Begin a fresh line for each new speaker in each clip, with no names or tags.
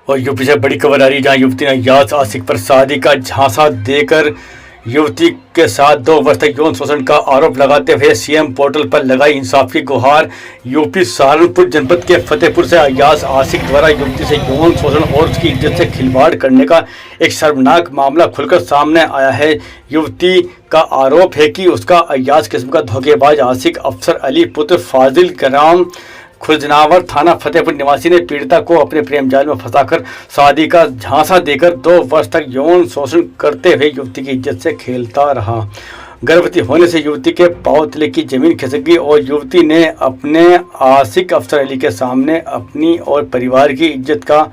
और यूपी से बड़ी खबर आ रही है, जहां युवती ने यास आशिक पर शादी का झांसा देकर युवती के साथ 2 वर्ष तक यौन शोषण का आरोप लगाते हुए सीएम पोर्टल पर लगाई इंसाफ की गुहार। यूपी सहारनपुर जनपद के फतेहपुर से यास आशिक द्वारा युवती से यौन शोषण और उसकी इज्जत से खिलवाड़ करने का एक शर्मनाक मामला खुलकर सामने आया है। युवती का आरोप है कि उसका अय्याज किस्म का धोखेबाज आशिक अफसर अली पुत्र फाजिल ग्राम खुजनावर थाना फतेहपुर निवासी ने पीड़िता को अपने प्रेम जाल में फंसाकर शादी का झांसा देकर 2 वर्ष तक यौन शोषण करते हुए युवती की इज्जत से खेलता रहा। गर्भवती होने से युवती के पांव तले की जमीन खिसक गई और युवती ने अपने आशिक अफसर अली के सामने अपनी और परिवार की इज्जत का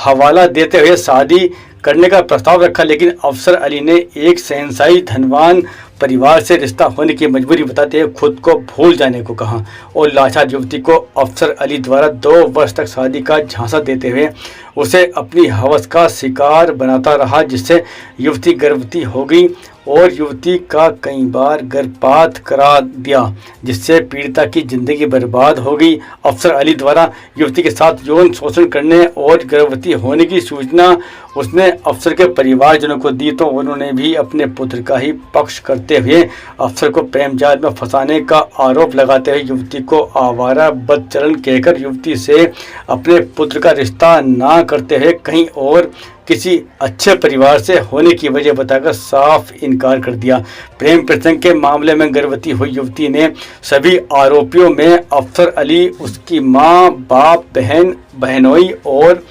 हवाला देते हुए शादी करने का प्रस्ताव रखा, लेकिन अफसर अली ने एक शहंशाही धनवान परिवार से रिश्ता होने की मजबूरी बताते हुए खुद को भूल जाने को कहा और लाचार युवती को अफसर अली द्वारा 2 वर्ष तक शादी का झांसा देते हुए उसे अपनी हवस का शिकार बनाता रहा, जिससे युवती गर्भवती हो गई और युवती का कई बार गर्भपात करा दिया, जिससे पीड़िता की जिंदगी बर्बाद हो गई। अफसर अली द्वारा युवती के साथ यौन शोषण करने और गर्भवती होने की सूचना उसने अफसर के परिवारजनों को दी, तो उन्होंने भी अपने पुत्र का ही पक्ष करते हुए अफसर को प्रेम जाल में फंसाने का आरोप लगाते हुए युवती को आवारा बदचलन कहकर युवती से अपने पुत्र का रिश्ता ना करते हुए कहीं और किसी अच्छे परिवार से होने की वजह बताकर साफ इनकार कर दिया। प्रेम प्रसंग के मामले में गर्भवती हुई युवती ने सभी आरोपियों में अफसर अली, उसकी मां, बाप, बहन, बहनोई और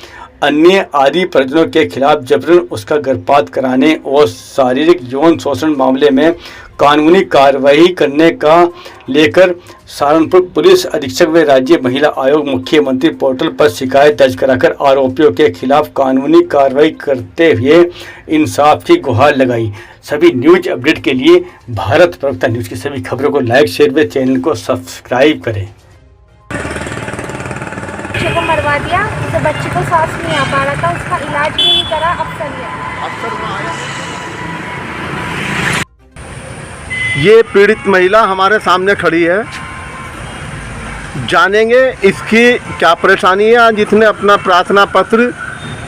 अन्य आदि परिजनों के खिलाफ जबरन उसका गर्भपात कराने और शारीरिक यौन शोषण मामले में कानूनी कार्रवाई करने का लेकर सहारनपुर पुलिस अधीक्षक व राज्य महिला आयोग मुख्यमंत्री पोर्टल पर शिकायत दर्ज कराकर आरोपियों के खिलाफ कानूनी कार्रवाई करते हुए इंसाफ की गुहार लगाई। सभी न्यूज अपडेट के लिए भारत प्रवक्ता न्यूज की सभी खबरों को लाइक, शेयर व चैनल को सब्सक्राइब करें।
बच्चे को मरवा दिया, उसे बच्चे को सांस नहीं आ पा रहा था, उसका इलाज भी नहीं करा।
ये पीड़ित महिला हमारे सामने खड़ी है, जानेंगे इसकी क्या परेशानी है। जिसने अपना प्रार्थना पत्र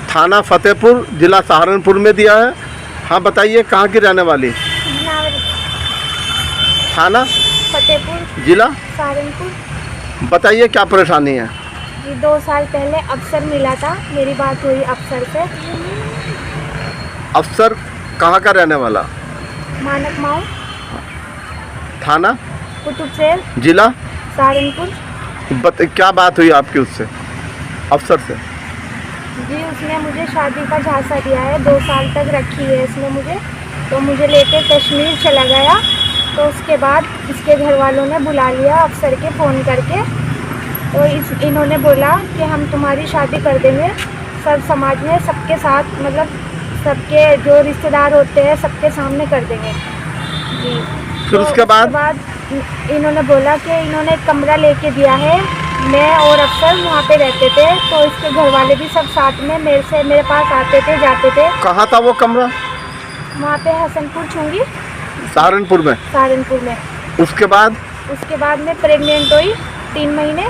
थाना फतेहपुर जिला सहारनपुर में दिया है। हाँ बताइए, कहाँ की रहने वाली? थाना
फतेहपुर
जिला
सहारनपुर।
बताइए क्या परेशानी है?
जी 2 साल पहले अफसर मिला था, मेरी बात हुई अफसर से।
अफसर कहाँ का रहने वाला?
मानक माऊ,
थाना
कुतुबशेर,
जिला
सहारनपुर।
क्या बात हुई आपकी उससे, अफसर से?
जी उसने मुझे शादी का झांसा दिया है, 2 साल तक रखी है इसने मुझे। तो मुझे लेके कश्मीर चला गया, तो उसके बाद इसके घर वालों ने बुला लिया अफसर के फ़ोन करके। तो इन्होंने बोला कि हम तुम्हारी शादी कर देंगे सब समाज में, सबके साथ, मतलब सबके जो रिश्तेदार होते हैं सबके सामने कर देंगे जी।
फिर
तो
उसके बाद
इन्होंने बोला कि इन्होंने एक कमरा लेके दिया है, मैं और अफसर वहाँ पे रहते थे। तो इसके घर वाले भी सब साथ में मेरे पास आते थे, जाते थे।
कहाँ था वो कमरा?
वहाँ पे हसनपुर छूंगी,
सहारनपुर में।
सहारनपुर में।
उसके बाद
मैं प्रेग्नेंट हुई 3 महीने।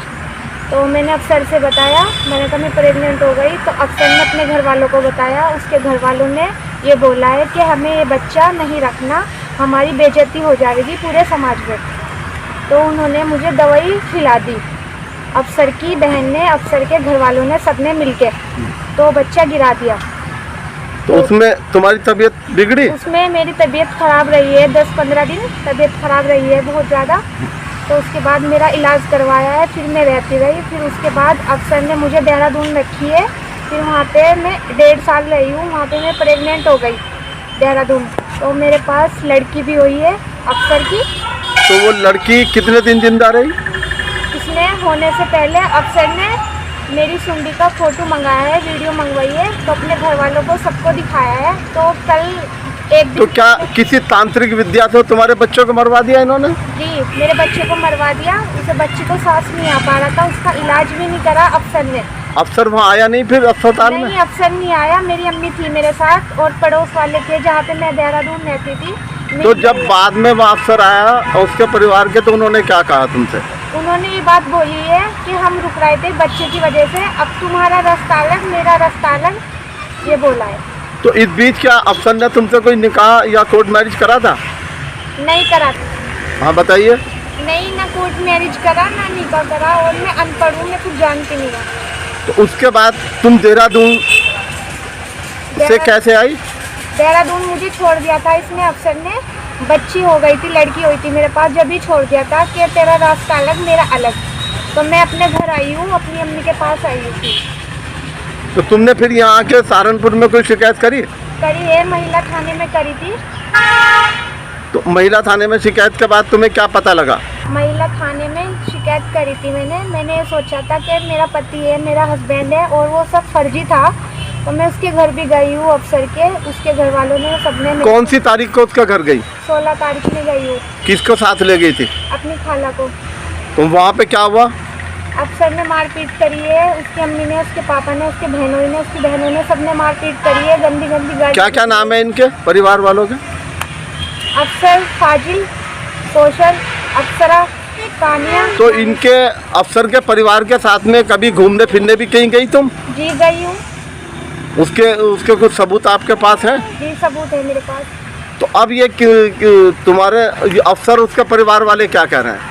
तो मैंने अफसर से बताया, मैंने कहा मैं प्रेग्नेंट हो गई। तो अफसर ने अपने घर वालों को बताया, उसके घर वालों ने ये बोला है कि हमें ये बच्चा नहीं रखना, हमारी बेइज्जती हो जाएगी पूरे समाज में। तो उन्होंने मुझे दवाई खिला दी, अफसर की बहन ने, अफसर के घर वालों ने, सबने मिलके तो बच्चा गिरा दिया।
तो उसमें तुम्हारी तबीयत बिगड़ी?
उसमें मेरी तबीयत ख़राब रही है, 10-15 दिन तबीयत ख़राब रही है बहुत ज़्यादा। तो उसके बाद मेरा इलाज करवाया है, फिर मैं रहती रही। फिर उसके बाद अफसर ने मुझे देहरादून रखी है, फिर वहाँ पे मैं 1.5 साल रही हूँ। वहाँ पे मैं प्रेग्नेंट हो गई देहरादून। तो मेरे पास लड़की भी हुई है अफसर की।
तो वो लड़की कितने दिन जिंदा रही?
इसने होने से पहले अफसर ने मेरी सुंडी का फ़ोटो मंगाया है, वीडियो मंगवाई है, तो अपने घर वालों को सबको दिखाया है। तो कल एक दिन,
तो क्या किसी तांत्रिक विद्या से तुम्हारे बच्चों को मरवा दिया इन्होंने?
जी मेरे बच्चे को मरवा दिया, उसे बच्चे को सांस नहीं आ पा रहा था, उसका इलाज भी नहीं करा अफसर ने।
अफसर वहाँ आया नहीं फिर अस्पताल में?
नहीं, अफसर नहीं आया। मेरी अम्मी थी मेरे साथ और पड़ोस वाले थे जहाँ पे मैं देहरादून रहती थी।
तो जब बाद में वहाँ अफसर आया और उसके परिवार के, तो उन्होंने क्या कहा तुमसे?
उन्होंने ये बात बोली है कि हम रुक रहे थे बच्चे की वजह से, अब तुम्हारा रास्ता अलग, मेरा रास्ता अलग, ये बोला है।
तो इस बीच क्या अफसर ने तुमसे कोई निकाह या कोर्ट मैरिज करा था?
नहीं करा,
हाँ बताइए।
नहीं, ना कोर्ट मैरिज करा ना निकाह करा, और मैं अनपढ़ हूँ, मैं कुछ जानती नहीं हूँ।
तो उसके बाद तुम देहरादून से कैसे आई?
देहरादून मुझे छोड़ दिया था इसने, अफसर ने। बच्ची हो गई थी, लड़की हुई थी मेरे पास, जब ही छोड़ दिया था कि तेरा रास्ता अलग मेरा अलग। तो मैं अपने घर आई हूँ, अपनी अम्मी के पास आई हुई थी।
तो तुमने फिर यहाँ आके सहारनपुर में कोई शिकायत करी?
करी है, महिला थाने में करी थी।
तो महिला थाने में शिकायत के बाद तुम्हें क्या पता लगा?
महिला थाने में शिकायत करी थी मैंने ये सोचा था कि मेरा पति है, मेरा हस्बैंड है, और वो सब फर्जी था। तो मैं उसके घर भी गई हूँ अफसर के, उसके घर वालों ने सबने।
कौन सी तारीख को उसका घर गई?
16 तारीख में गई हूँ।
किसको साथ ले गई थी?
अपनी खाला को।
तो वहाँ पे क्या हुआ?
अफसर ने मारपीट करी है, उसकी अम्मी ने, उसके पापा ने, उसके बहनों ने, उसकी बहनों ने, सबने मारपीट करी है, गंदी गंदी गाली।
क्या क्या नाम है इनके परिवार वालों के?
अफसर, फाजिल, कौशल, अप्सरा, तानिया।
तो इनके अफसर के परिवार के साथ में कभी घूमने फिरने भी कहीं गई तुम?
जी गई हूँ।
उसके कुछ सबूत आपके पास है?
जी सबूत है मेरे पास।
तो अब ये तुम्हारे ये अफसर उसके परिवार वाले क्या कह रहे हैं?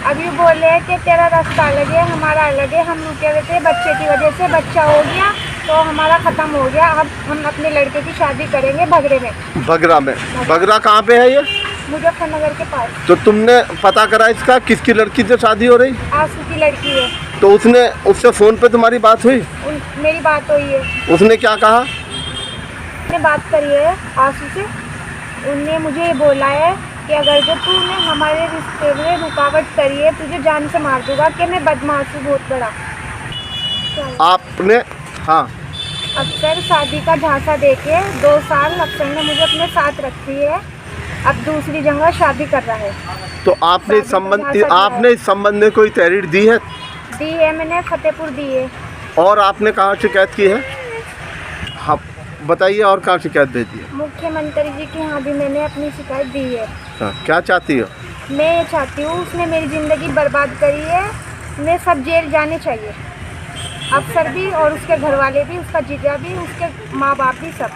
अब ये बोल रहे हैं कि तेरा रास्ता अलग है, हमारा अलग है, हम रुके हुए थे बच्चे की वजह से, बच्चा हो गया तो हमारा ख़त्म हो गया, अब हम अपने लड़के की शादी करेंगे भगरे में।
बगरा में? बगरा कहाँ पे है ये?
मुजफ्फरनगर के पास।
तो तुमने पता करा इसका किसकी लड़की से शादी हो रही?
आंसू की लड़की है।
तो उससे फ़ोन पे तुम्हारी बात हुई?
मेरी बात हुई है।
उसने क्या कहा?
मैंने बात करी है आंसू से, उनने मुझे ये बोला है कि अगर जो तूने हमारे रिश्ते में रुकावट करी है, तुझे जान से मार दूंगा, कि मैं बदमाश हूँ बहुत बड़ा।
आपने? हाँ।
अफसर शादी का झांसा देके 2 साल अफसर ने मुझे अपने साथ रखी है, अब दूसरी जगह शादी कर रहा है।
तो आपने इस संबंध में कोई तहरीर दी है?
दी है, मैंने फतेहपुर दी है।
और आपने कहाँ शिकायत की है? हाँ बताइए, और कहाँ शिकायत भेजी है?
मुख्यमंत्री जी के यहाँ भी मैंने अपनी शिकायत दी है।
हाँ, क्या चाहती हो?
मैं ये चाहती हूँ, उसने मेरी ज़िंदगी बर्बाद करी है, मैं सब जेल जाने चाहिए, अफसर भी और उसके घर वाले भी, उसका जीजा भी, उसके माँ बाप भी, सब।